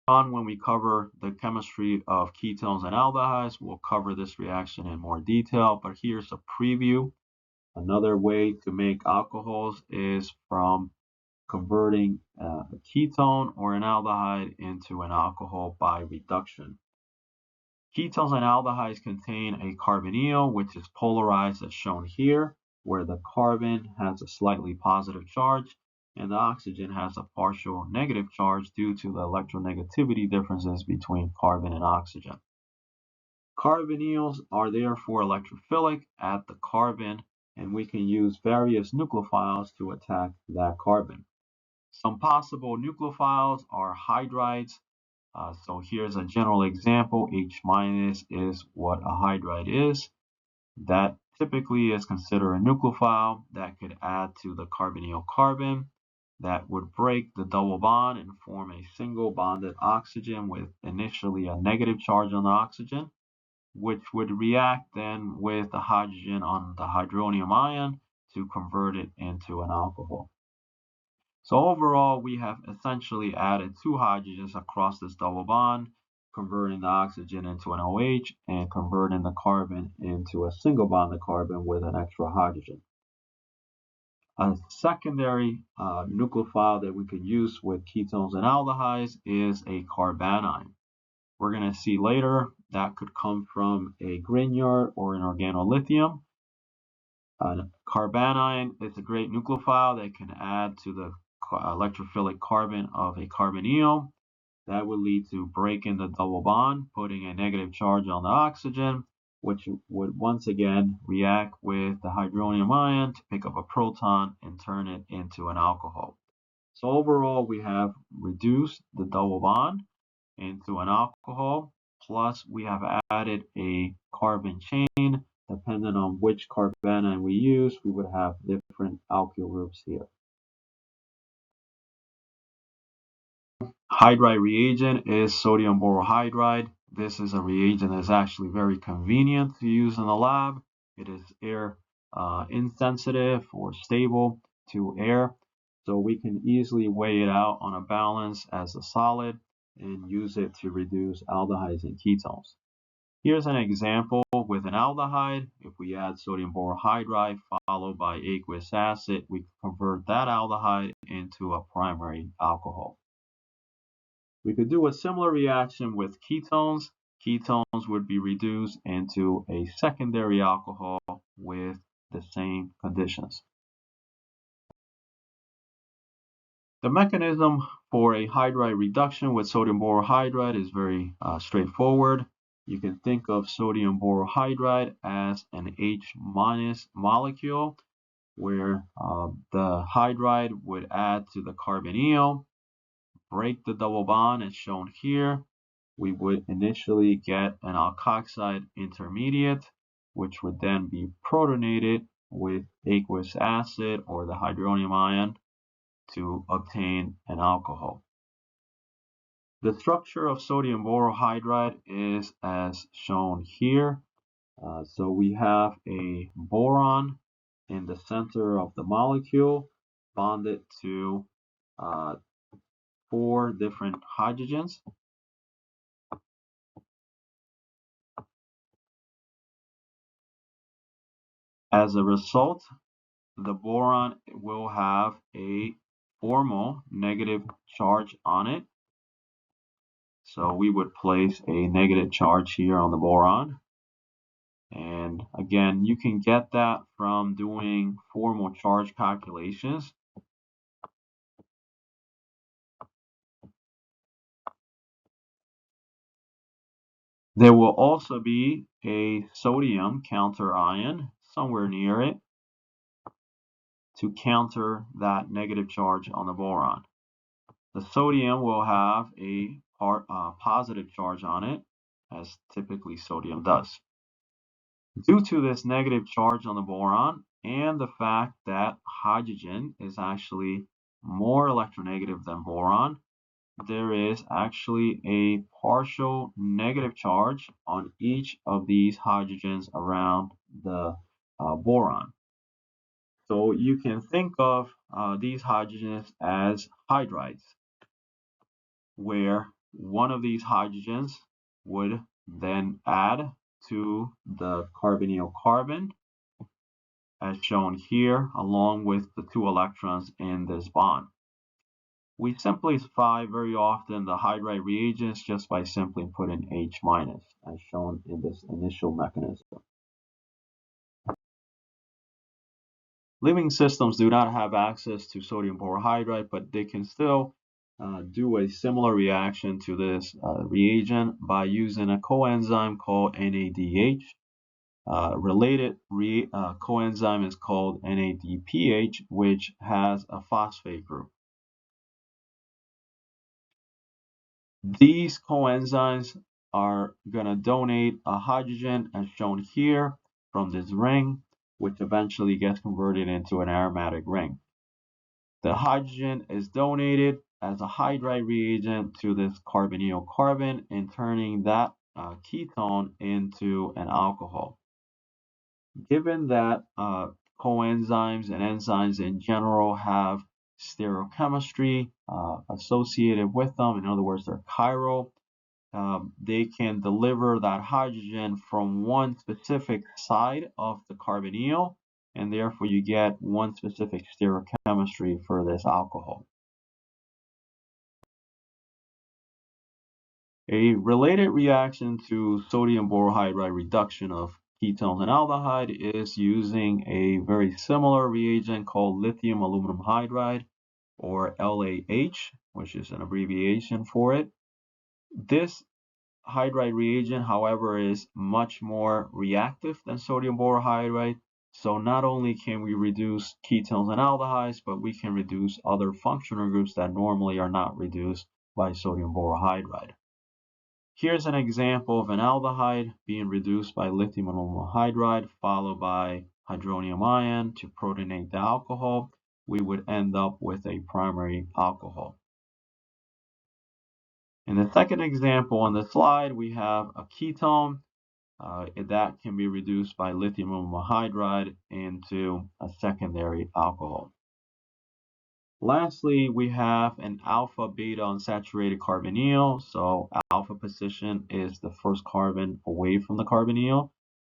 on, when we cover the chemistry of ketones and aldehydes, we'll cover this reaction in more detail, but here's a preview. Another way to make alcohols is from converting a ketone or an aldehyde into an alcohol by reduction. Ketones and aldehydes contain a carbonyl, which is polarized as shown here, where the carbon has a slightly positive charge and the oxygen has a partial negative charge due to the electronegativity differences between carbon and oxygen. Carbonyls are therefore electrophilic at the carbon, and we can use various nucleophiles to attack that carbon. Some possible nucleophiles are hydrides. So here's a general example. H- is what a hydride is. That typically is considered a nucleophile that could add to the carbonyl carbon that would break the double bond and form a single bonded oxygen with initially a negative charge on the oxygen, which would react then with the hydrogen on the hydronium ion to convert it into an alcohol. So overall, we have essentially added two hydrogens across this double bond, converting the oxygen into an OH and converting the carbon into a single bonded carbon with an extra hydrogen. A secondary nucleophile that we can use with ketones and aldehydes is a carbanion. We're going to see later that could come from a Grignard or an organolithium. Carbanion is a great nucleophile that can add to the electrophilic carbon of a carbonyl. That would lead to breaking the double bond, putting a negative charge on the oxygen, which would once again react with the hydronium ion to pick up a proton and turn it into an alcohol. So overall, we have reduced the double bond into an alcohol, plus we have added a carbon chain. Depending on which carbanion we use, we would have different alkyl groups here. Hydride reagent is sodium borohydride. This is a reagent that's actually very convenient to use in the lab. It is air insensitive or stable to air, so we can easily weigh it out on a balance as a solid and use it to reduce aldehydes and ketones. Here's an example with an aldehyde. If we add sodium borohydride followed by aqueous acid, we convert that aldehyde into a primary alcohol. We could do a similar reaction with ketones. Ketones would be reduced into a secondary alcohol with the same conditions. The mechanism for a hydride reduction with sodium borohydride is very straightforward. You can think of sodium borohydride as an H- molecule where the hydride would add to the carbonyl, break the double bond as shown here. We would initially get an alkoxide intermediate, which would then be protonated with aqueous acid or the hydronium ion to obtain an alcohol. The structure of sodium borohydride is as shown here. So we have a boron in the center of the molecule bonded to 4 different hydrogens. As a result, the boron will have a formal negative charge on it. So we would place a negative charge here on the boron. And again, you can get that from doing formal charge calculations. There will also be a sodium counter ion somewhere near it to counter that negative charge on the boron. The sodium will have a positive charge on it, as typically sodium does. Due to this negative charge on the boron and the fact that hydrogen is actually more electronegative than boron, there is actually a partial negative charge on each of these hydrogens around the boron. So you can think of these hydrogens as hydrides, where one of these hydrogens would then add to the carbonyl carbon, as shown here, along with the 2 electrons in this bond. We simplify very often the hydride reagents just by simply putting H-, as shown in this initial mechanism. Living systems do not have access to sodium borohydride, but they can still do a similar reaction to this reagent by using a coenzyme called NADH. Related coenzyme is called NADPH, which has a phosphate group. These coenzymes are going to donate a hydrogen, as shown here, from this ring, which eventually gets converted into an aromatic ring. The hydrogen is donated as a hydride reagent to this carbonyl carbon and turning that ketone into an alcohol. Given that coenzymes and enzymes in general have stereochemistry associated with them, in other words, they're chiral, they can deliver that hydrogen from one specific side of the carbonyl, and therefore you get one specific stereochemistry for this alcohol. A related reaction to sodium borohydride reduction of ketones and aldehyde is using a very similar reagent called lithium aluminum hydride, or LAH, which is an abbreviation for it. This hydride reagent, however, is much more reactive than sodium borohydride. So not only can we reduce ketones and aldehydes, but we can reduce other functional groups that normally are not reduced by sodium borohydride. Here's an example of an aldehyde being reduced by lithium aluminum hydride, followed by hydronium ion to protonate the alcohol. We would end up with a primary alcohol. In the second example on the slide, we have a ketone that can be reduced by lithium aluminum hydride into a secondary alcohol. Lastly, we have an alpha beta unsaturated carbonyl. So alpha position is the first carbon away from the carbonyl,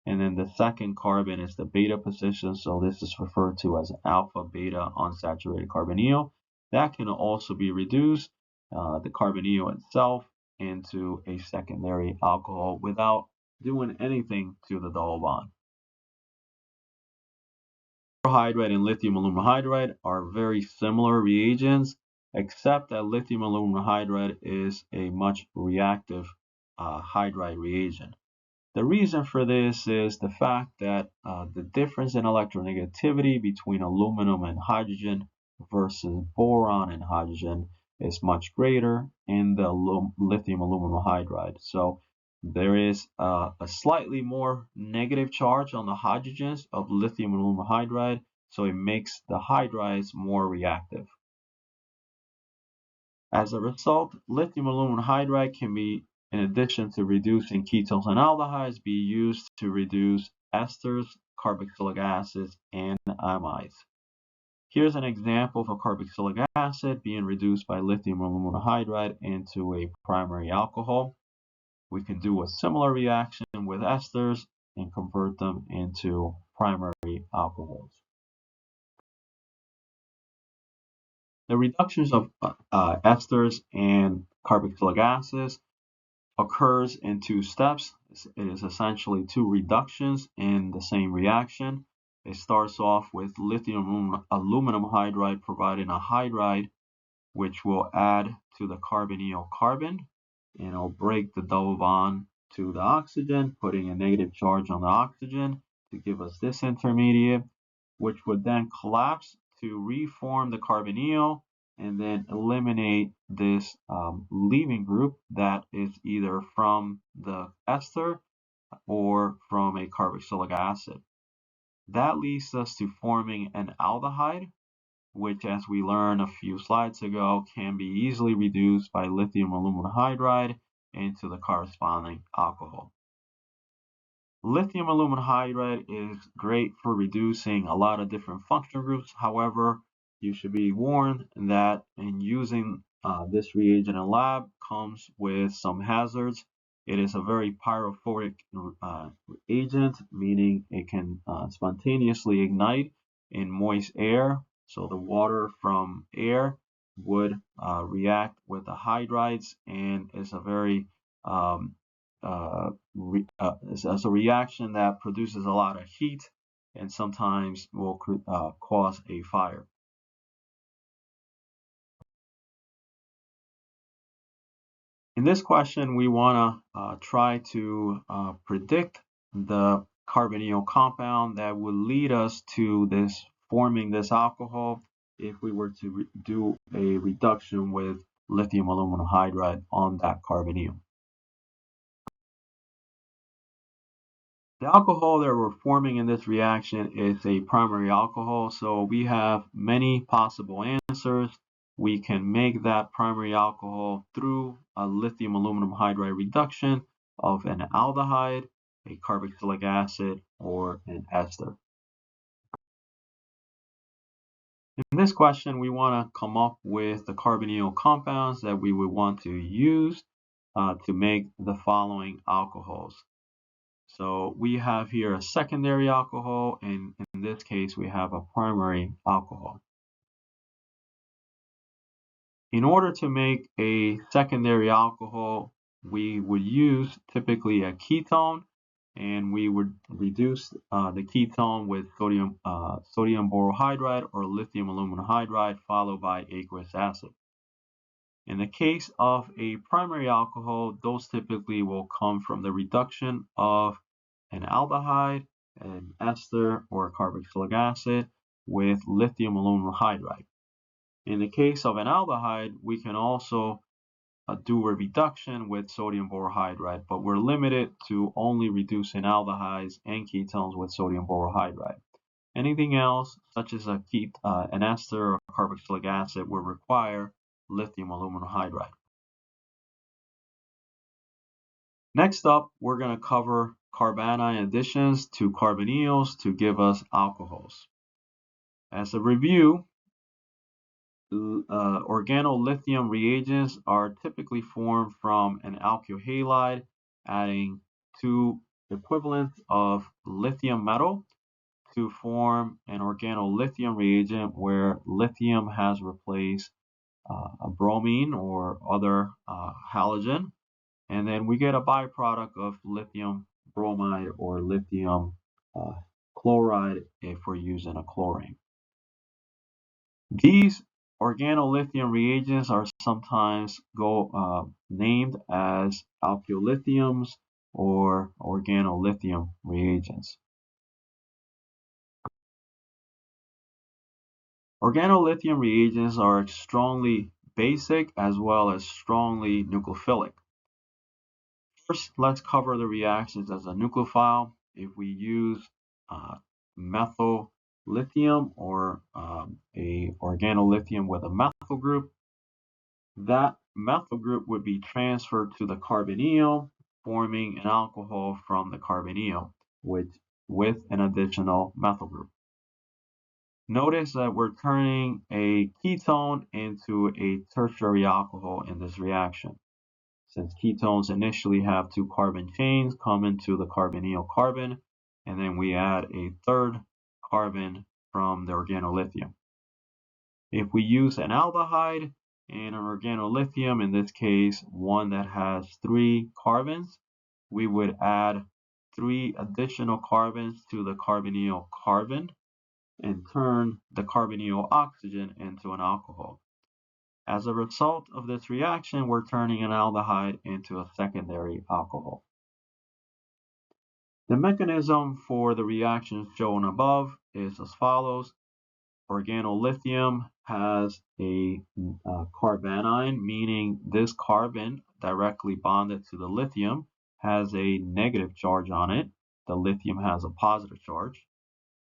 and then the second carbon is the beta position. So this is referred to as alpha beta unsaturated carbonyl. That can also be reduced, the carbonyl itself, into a secondary alcohol without doing anything to the double bond. Hydride and lithium aluminum hydride are very similar reagents, except that lithium aluminum hydride is a much reactive hydride reagent. The reason for this is the fact that the difference in electronegativity between aluminum and hydrogen versus boron and hydrogen is much greater in the lithium aluminum hydride. So there is a slightly more negative charge on the hydrogens of lithium aluminum hydride, so it makes the hydrides more reactive. As a result, lithium aluminum hydride can be, in addition to reducing ketones and aldehydes, be used to reduce esters, carboxylic acids, and amides. Here's an example of a carboxylic acid being reduced by lithium aluminum hydride into a primary alcohol. We can do a similar reaction with esters and convert them into primary alcohols. The reductions of esters and carboxylic acids occurs in 2 steps. It is essentially 2 reductions in the same reaction. It starts off with lithium aluminum hydride providing a hydride which will add to the carbonyl carbon, and it'll break the double bond to the oxygen, putting a negative charge on the oxygen to give us this intermediate, which would then collapse to reform the carbonyl and then eliminate this leaving group that is either from the ester or from a carboxylic acid. That leads us to forming an aldehyde, which, as we learned a few slides ago, can be easily reduced by lithium aluminum hydride into the corresponding alcohol. Lithium aluminum hydride is great for reducing a lot of different functional groups. However, you should be warned that in using this reagent in lab, comes with some hazards. It is a very pyrophoric agent, meaning it can spontaneously ignite in moist air. So the water from air would react with the hydrides, and it's a very it's a reaction that produces a lot of heat and sometimes will cause a fire. In this question, we want to try to predict the carbonyl compound that would lead us to this forming this alcohol if we were to do a reduction with lithium aluminum hydride on that carbonyl. The alcohol that we're forming in this reaction is a primary alcohol, so we have many possible answers. We can make that primary alcohol through a lithium aluminum hydride reduction of an aldehyde, a carboxylic acid, or an ester. In this question, we want to come up with the carbonyl compounds that we would want to use to make the following alcohols. So we have here a secondary alcohol, and in this case, we have a primary alcohol. In order to make a secondary alcohol, we would use typically a ketone, and we would reduce the ketone with sodium borohydride or lithium aluminum hydride, followed by aqueous acid. In the case of a primary alcohol, those typically will come from the reduction of an aldehyde, an ester, or a carboxylic acid with lithium aluminum hydride. In the case of an aldehyde, we can also do a reduction with sodium borohydride, but we're limited to only reducing aldehydes and ketones with sodium borohydride. Anything else, such as an ester or carboxylic acid, will require lithium aluminum hydride. Next up, we're going to cover carbanion additions to carbonyls to give us alcohols. As a review, organolithium reagents are typically formed from an alkyl halide, adding 2 equivalents of lithium metal to form an organolithium reagent where lithium has replaced a bromine or other halogen, and then we get a byproduct of lithium bromide or lithium chloride if we're using a chlorine. These organolithium reagents are sometimes named as alkylithiums or organolithium reagents. Organolithium reagents are strongly basic as well as strongly nucleophilic. First, let's cover the reactions as a nucleophile. If we use methyl lithium or a organolithium with a methyl group, that methyl group would be transferred to the carbonyl, forming an alcohol from the carbonyl with an additional methyl group. Notice that we're turning a ketone into a tertiary alcohol in this reaction. Since ketones initially have 2 carbon chains come into the carbonyl carbon, and then we add a third carbon from the organolithium. If we use an aldehyde and an organolithium, in this case one that has 3 carbons, we would add 3 additional carbons to the carbonyl carbon and turn the carbonyl oxygen into an alcohol. As a result of this reaction, we're turning an aldehyde into a secondary alcohol. The mechanism for the reaction shown above is as follows. Organolithium has a carbanion, meaning this carbon directly bonded to the lithium has a negative charge on it. The lithium has a positive charge.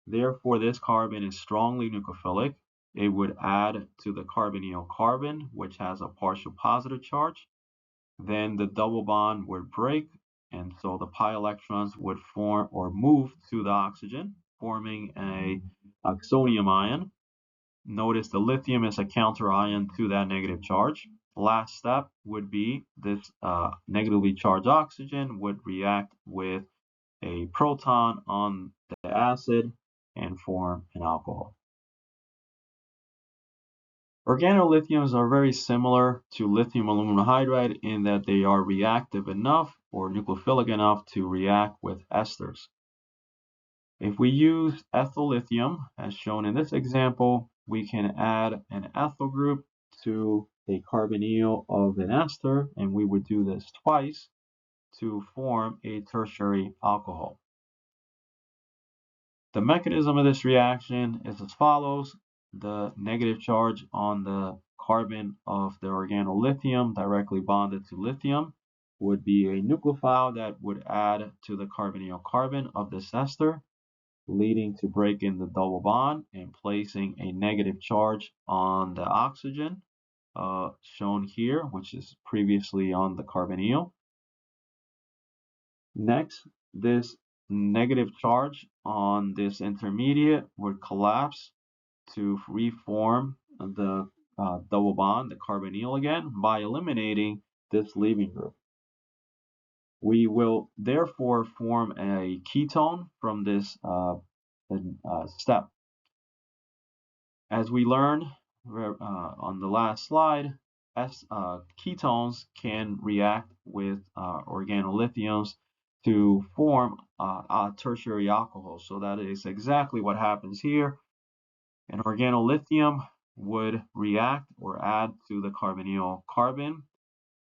Therefore, this carbon is strongly nucleophilic. It would add to the carbonyl carbon, which has a partial positive charge. Then the double bond would break, and so the pi electrons would form or move to the oxygen, forming a oxonium ion. Notice the lithium is a counter ion to that negative charge. last step would be this negatively charged oxygen would react with a proton on the acid and form an alcohol. Organolithiums are very similar to lithium aluminum hydride in that they are reactive enough or nucleophilic enough to react with esters. If we use ethyl lithium, as shown in this example, we can add an ethyl group to a carbonyl of an ester, and we would do this twice to form a tertiary alcohol. The mechanism of this reaction is as follows. The negative charge on the carbon of the organolithium directly bonded to lithium would be a nucleophile that would add to the carbonyl carbon of this ester, leading to breaking the double bond and placing a negative charge on the oxygen shown here, which is previously on the carbonyl. Next, this negative charge on this intermediate would collapse to reform the double bond, the carbonyl again, by eliminating this leaving group. We will therefore form a ketone from this step. As we learned on the last slide, ketones can react with organolithiums to form a tertiary alcohol. So that is exactly what happens here. An organolithium would react or add to the carbonyl carbon,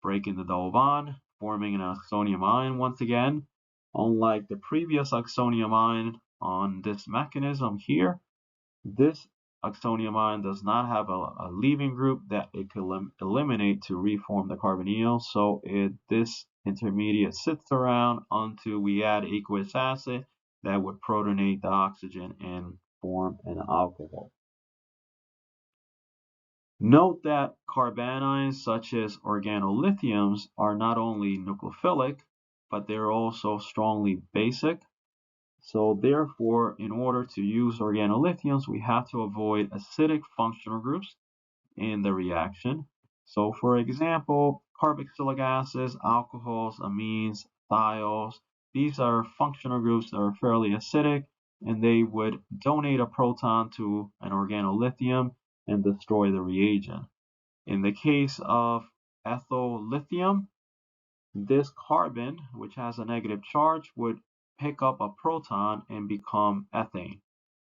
breaking the double bond, forming an oxonium ion once again. Unlike the previous oxonium ion on this mechanism here, this oxonium ion does not have a leaving group that it could eliminate to reform the carbonyl, so this intermediate sits around until we add aqueous acid that would protonate the oxygen and form an alcohol. Note that carbanions such as organolithiums are not only nucleophilic, but they're also strongly basic. So therefore, in order to use organolithiums, we have to avoid acidic functional groups in the reaction. So for example, carboxylic acids, alcohols, amines, thiols, these are functional groups that are fairly acidic, and they would donate a proton to an organolithium and destroy the reagent. In the case of ethyl lithium, this carbon, which has a negative charge, would pick up a proton and become ethane.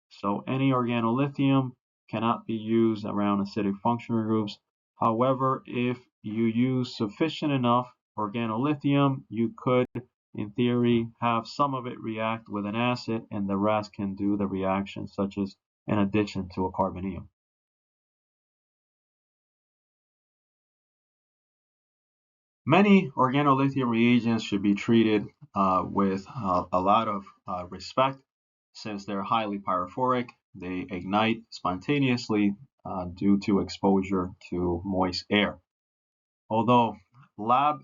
So any organolithium cannot be used around acidic functional groups. However, if you use sufficient enough organolithium, you could, in theory, have some of it react with an acid and the rest can do the reaction, such as an addition to a carbonyl. Many organolithium reagents should be treated with a lot of respect since they're highly pyrophoric. They ignite spontaneously due to exposure to moist air. Although lab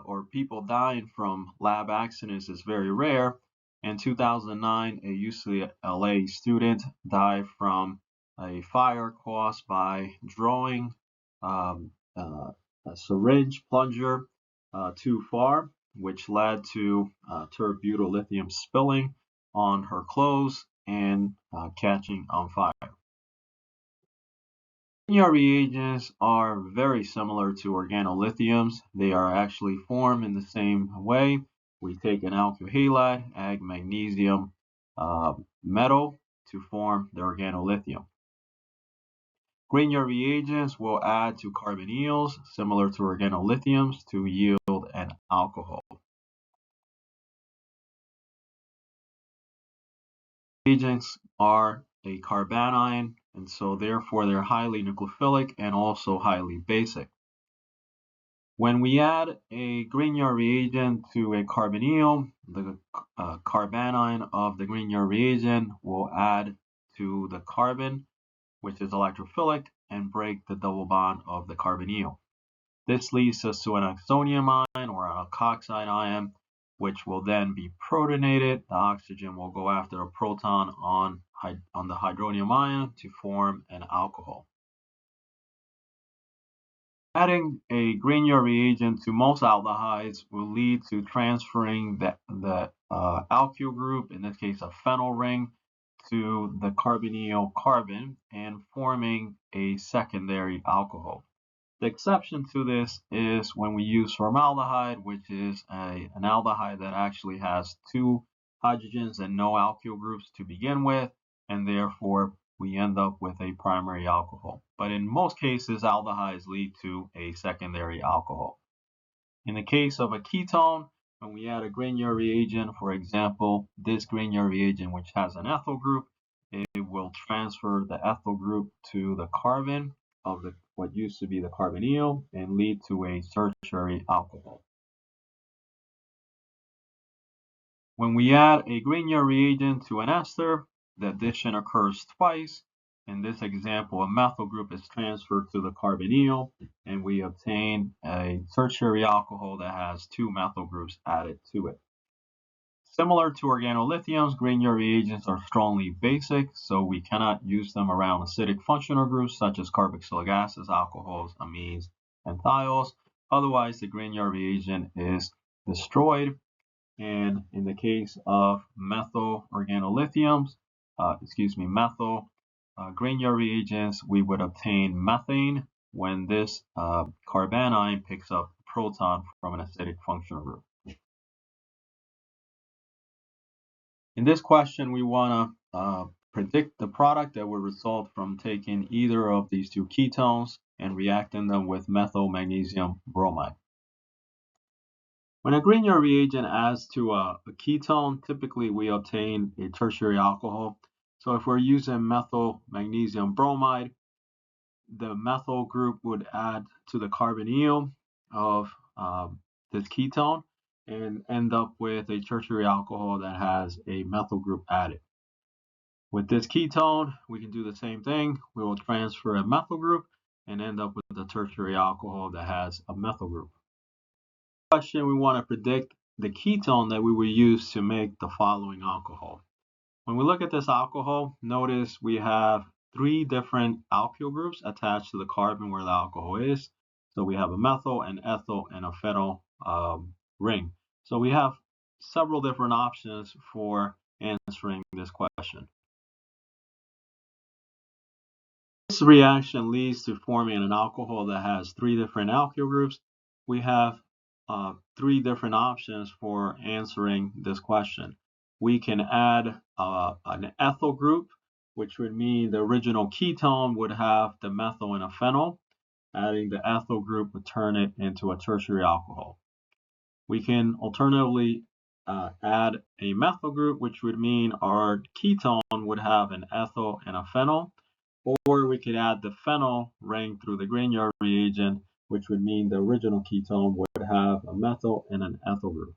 or people dying from lab accidents is very rare, in 2009, a UCLA student died from a fire caused by drawing a syringe plunger too far, which led to terbutylithium spilling on her clothes and catching on fire. Grignard reagents are very similar to organolithiums. They are actually formed in the same way. We take an alkyl halide, add magnesium metal to form the organolithium. Grignard reagents will add to carbonyls similar to organolithiums to yield an alcohol. Reagents are a carbanion, and so therefore they're highly nucleophilic and also highly basic. When we add a Grignard reagent to a carbonyl, the carbanion of the Grignard reagent will add to the carbon, which is electrophilic, and break the double bond of the carbonyl. This leads us to an oxonium ion or an alkoxide ion, which will then be protonated. The oxygen will go after a proton on the hydronium ion to form an alcohol. Adding a Grignard reagent to most aldehydes will lead to transferring the alkyl group, in this case a phenyl ring, to the carbonyl carbon and forming a secondary alcohol. The exception to this is when we use formaldehyde, which is an aldehyde that actually has two hydrogens and no alkyl groups to begin with, and therefore we end up with a primary alcohol. But in most cases, aldehydes lead to a secondary alcohol. In the case of a ketone, when we add a Grignard reagent, for example, this Grignard reagent, which has an ethyl group, it will transfer the ethyl group to the carbon of what used to be the carbonyl and lead to a tertiary alcohol. When we add a Grignard reagent to an ester, the addition occurs twice. In this example, a methyl group is transferred to the carbonyl, and we obtain a tertiary alcohol that has two methyl groups added to it. Similar to organolithiums, Grignard reagents are strongly basic, so we cannot use them around acidic functional groups such as carboxylic acids, alcohols, amines, and thiols. Otherwise, the Grignard reagent is destroyed. And in the case of methyl organolithiums, methyl Grignard reagents, we would obtain methane when this carbanion picks up a proton from an acidic functional group. In this question, we want to predict the product that will result from taking either of these two ketones and reacting them with methyl magnesium bromide. When a Grignard reagent adds to a ketone, typically we obtain a tertiary alcohol. So if we're using methyl magnesium bromide, the methyl group would add to the carbonyl of this ketone and end up with a tertiary alcohol that has a methyl group added. With this ketone, we can do the same thing. We will transfer a methyl group and end up with a tertiary alcohol that has a methyl group. Question, we want to predict the ketone that we will use to make the following alcohol. When we look at this alcohol, notice we have three different alkyl groups attached to the carbon where the alcohol is. So we have a methyl, an ethyl, and a phenyl ring. So we have several different options for answering this question. This reaction leads to forming an alcohol that has three different alkyl groups. We have three different options for answering this question. We can add an ethyl group, which would mean the original ketone would have the methyl and a phenyl. Adding the ethyl group would turn it into a tertiary alcohol. We can alternatively add a methyl group, which would mean our ketone would have an ethyl and a phenyl. Or we could add the phenyl ring through the Grignard reagent, which would mean the original ketone would have a methyl and an ethyl group.